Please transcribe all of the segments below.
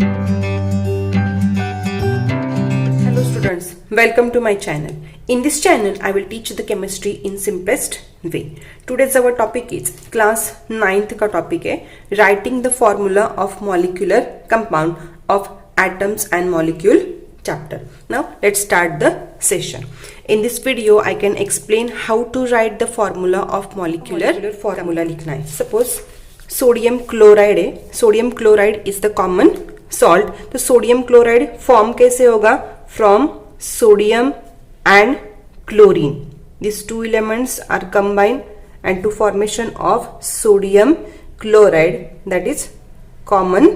Hello students, welcome to my channel. In this channel, I will teach the chemistry in simplest way. Today's our topic is class 9th का topic है writing the formula of molecular compound of atoms and molecule chapter. Now let's start the session. In this video, I can explain how to write the formula of molecular formula लिखना है. Suppose sodium chloride है. Sodium chloride is the common salt. तो sodium chloride form कैसे होगा? From sodium and chlorine. This two elements are combined and to formation of sodium chloride, that is common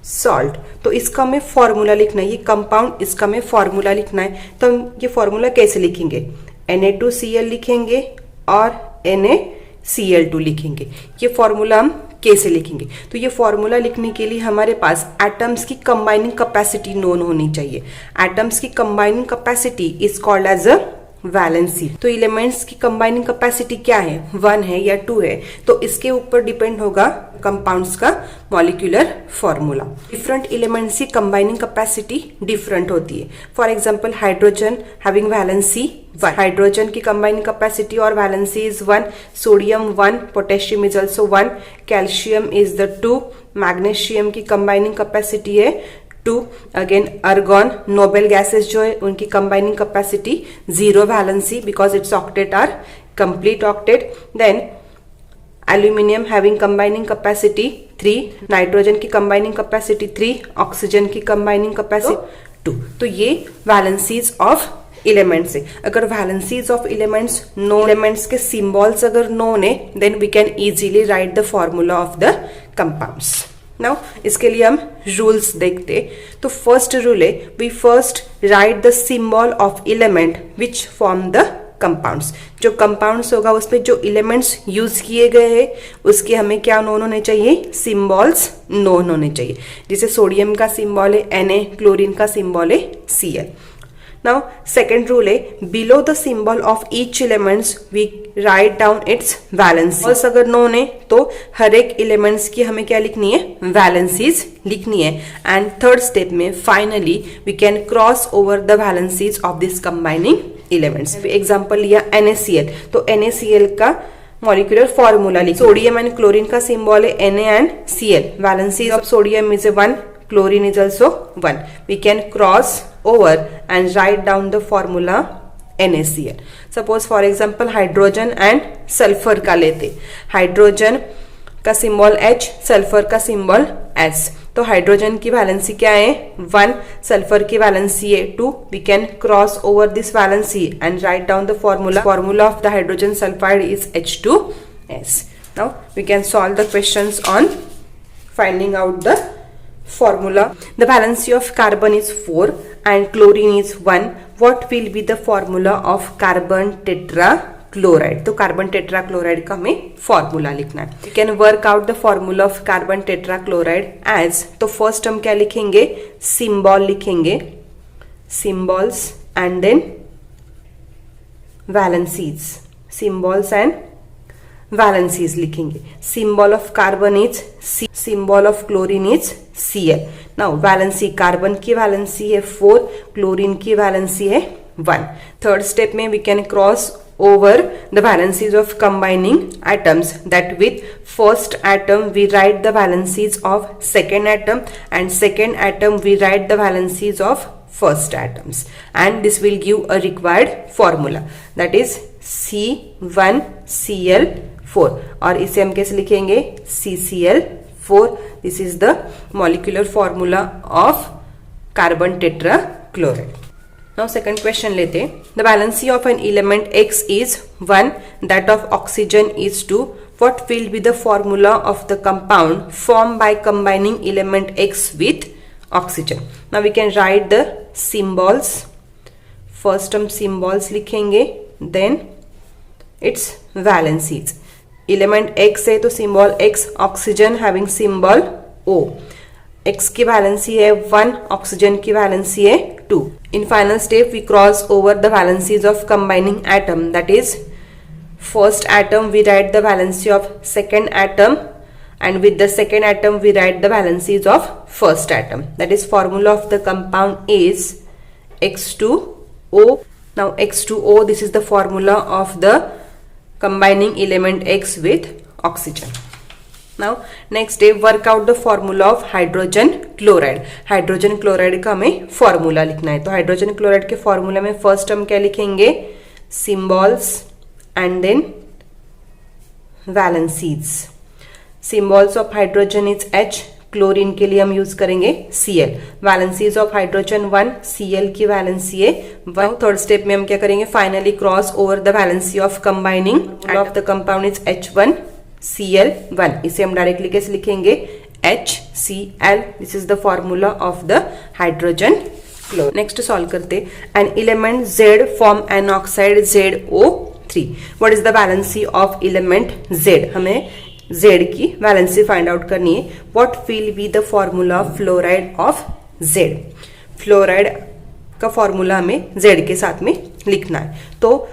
salt. तो इसका हमें formula लिखना है. ये कंपाउंड, इसका हमें फॉर्मूला लिखना है. तो हम ये फॉर्मूला कैसे लिखेंगे? Na2Cl लिखेंगे और NaCl2 लिखेंगे. ये फॉर्मूला हम कैसे लिखेंगे? तो ये फॉर्मूला लिखने के लिए हमारे पास एटम्स की कंबाइनिंग कैपेसिटी नोन होनी चाहिए. एटम्स की combining capacity is called as a valency. तो एलिमेंट्स की कंबाइनिंग कैपेसिटी क्या है? 1 है या 2 है? तो इसके ऊपर डिपेंड होगा कंपाउंड्स का मॉलिक्यूलर फॉर्मूला. डिफरेंट एलिमेंट्स की कंबाइनिंग कैपेसिटी डिफरेंट होती है. For example hydrogen having valency 1. Hydrogen की कंबाइनिंग कैपेसिटी और valency is 1. Sodium 1, potassium is also 1, calcium is the 2, magnesium की कंबाइनिंग कैपेसिटी है 2. अगेन अर्गॉन, नोबेल गैसेस जो है उनकी combining capacity 0 valency because its octet are complete octet. Then aluminium having combining capacity 3, nitrogen की combining capacity 3, oxygen की combining capacity 2. तो ये valencies of elements है. अगर valencies of elements know, elements के सिंबल्स अगर नोन है, then we can easily write the formula of the compounds. Now इसके लिए हम रूल्स देखते. तो फर्स्ट रूल है, we first write the symbol of element which form the compounds. जो कंपाउंड्स होगा उसमें जो एलिमेंट्स यूज किए गए हैं उसके हमें क्या नोन होने चाहिए? सिंबल्स नोन होने चाहिए. जैसे सोडियम का सिंबल है Na, क्लोरीन का सिंबल है Cl. Now second rule है, below the symbol of each elements we write down its valency. बस अगर नोन है तो हर एक एलिमेंट्स की हमें क्या लिखनी है? वैलेंसीज लिखनी है. एंड थर्ड स्टेप में finally we can cross over the valencies of this combining elements. Example लिया NaCl. तो NaCl का मॉलिक्यूलर फॉर्मूला लिख. सोडियम एंड क्लोरीन का सिंबल है Na and Cl. Valencies of sodium is 1, chlorine is also 1. We can cross over and write down the formula NaCl. Suppose for example hydrogen and sulfur का लेते. Hydrogen का symbol H, sulphur का symbol S. तो hydrogen की valency क्या है? 1, sulphur की valency है 2. We can cross over this valency and write down the formula. Formula of the hydrogen sulfide is H2S. Now we can solve the questions on finding out the formula. The valency of carbon is 4 and chlorine is 1. What will be the formula of carbon tetrachloride? तो carbon tetrachloride का हमें formula लिखना है. We can work out the formula of carbon tetrachloride as, तो first हम क्या लिखेंगे? Symbol लिखेंगे, symbols and then valencies. Symbols and valencies लिखेंगे. Symbol of carbon is C, symbol of chlorine is Cl. Now valency, carbon की valency है 4, chlorine की valency है 1. थर्ड स्टेप में we can cross over the valencies of combining atoms, that with first atom we write the valencies of second atom and second atom we write the valencies of first atoms, and this will give a required formula, that is C1Cl4. और इसे हम कैसे लिखेंगे? CCl4. This is the molecular formula of carbon tetrachloride. Now second question लेते. The valency of an element X is 1, that of oxygen is 2. What will be the formula of the compound formed by combining element X with oxygen? Now we can write the symbols. First हम symbols लिखेंगे, then its valencies. Element X है तो symbol X, oxygen having symbol O. X की valency है 1, oxygen की valency है 2. In final step we cross over the valencies of combining atom, that is first atom we write the valency of second atom and with the second atom we write the valencies of first atom. That is, formula of the compound is X2O. Now X2O, this is the formula of the combining element X with oxygen. Now next day work out the formula of hydrogen chloride. Hydrogen chloride का हमें formula लिखना है. तो hydrogen chloride के formula में first हम क्या लिखेंगे, symbols and then valencies. Symbols of hydrogen is H, chlorine के लिए हम यूज करेंगे Cl. Valencies of hydrogen 1, Cl की वैलेंसी है 1. थर्ड स्टेप में हम क्या करेंगे, finally cross over the valency of combining of the compound is H1 Cl1. इसे हम डायरेक्टली कैसे लिखेंगे, HCl. This is the formula of the hydrogen chloride. Next solve करते. An element Z form an oxide ZO3. What is the valency of element Z? हमें Z की valency find out करनी है. What will be the formula of fluoride of Z? Fluoride का formula हमें Z के साथ में लिखना है. तो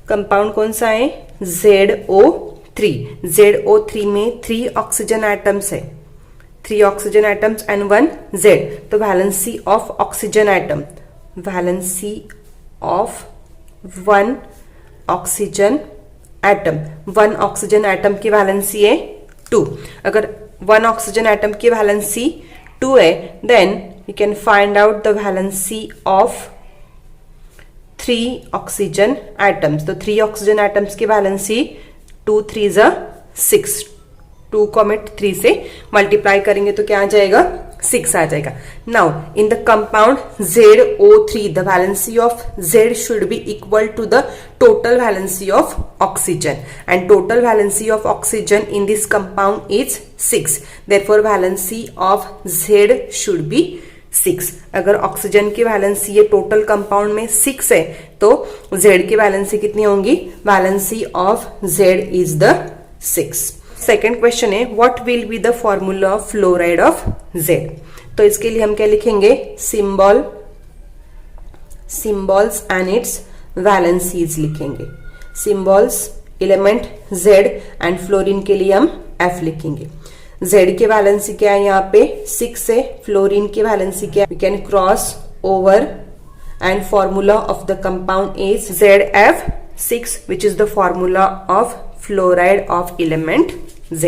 कंपाउंड कौन सा है, ZO3. ZO3 में 3 ऑक्सीजन एटम्स है, 3 ऑक्सीजन एटम्स एंड 1 Z. तो valency of oxygen atom, valency of 1 oxygen atom, 1 oxygen atom की वैलेंसी है 2. अगर 1 ऑक्सीजन एटम की वैलेंसी 2 है, then we can find out the valency of 3 oxygen atoms. तो 3 oxygen atoms की valency 2 3 ज़ा 6. 2 को हम 3 से मल्टीप्लाई करेंगे तो क्या आ जाएगा, 6 आ जाएगा. Now in the compound ZO3 the valency of Z should be equal to the total valency of oxygen, and total valency of oxygen in this compound is 6. Therefore valency of Z should be 6. अगर oxygen की valency ये total compound में 6 है, तो Z की valency कितनी होंगी, valency of Z is the 6. Second question है, what will be the formula of fluoride of Z? तो इसके लिए हम क्या लिखेंगे, सिंबल्स एंड इट्स वैलेंसीज लिखेंगे. Symbols element Z and fluorine के लिए हम F लिखेंगे. Z की वैलेंसी क्या है, यहाँ पे 6 है. फ्लोरीन की वैलेंसी क्या है, we can cross over and formula of the compound is ZF6, which is the formula of fluoride of element Z.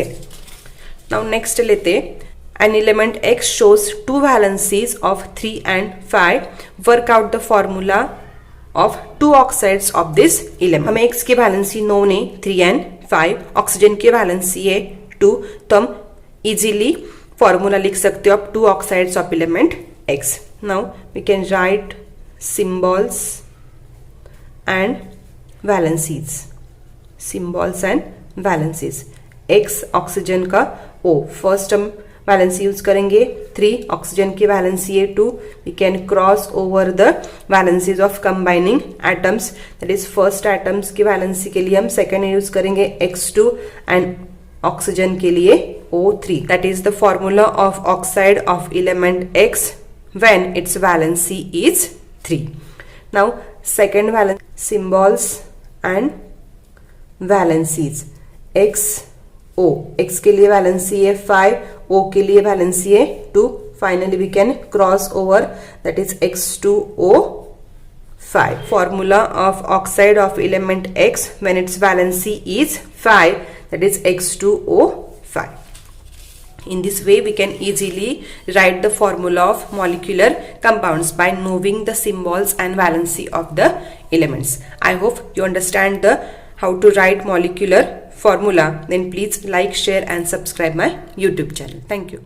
Now next लेते, an element X shows 2 valencies of 3 and 5. Work out the formula of 2 oxides of this element. हमें X की valency known है 3 and 5, oxygen की valency है 2. तो हम easily formula लिख सकते हो आप 2 oxides of element X. Now we can write symbols and valencies. Symbols and valencies. X oxygen का O, फर्स्ट हम वैलेंसी यूज करेंगे 3, ऑक्सीजन की वैलेंसी है 2. We can cross over the valencies of combining atoms. That is first atoms की valency के लिए हम second use करेंगे X2 एंड ऑक्सीजन के लिए O3. That is the formula of oxide of element X when its valency is 3. Now second valency, symbols and valencies. XO, X के लिए valency है 5, O के लिए वैलेंसी है 2. Finally we can cross over, that is X2O5. Formula of oxide of element X when its valency is 5, that is X2O5. In this way, we can easily write the formula of molecular compounds by knowing the symbols and valency of the elements. I hope you understand the how to write molecular formula. Then please like, share and subscribe my YouTube channel. Thank you.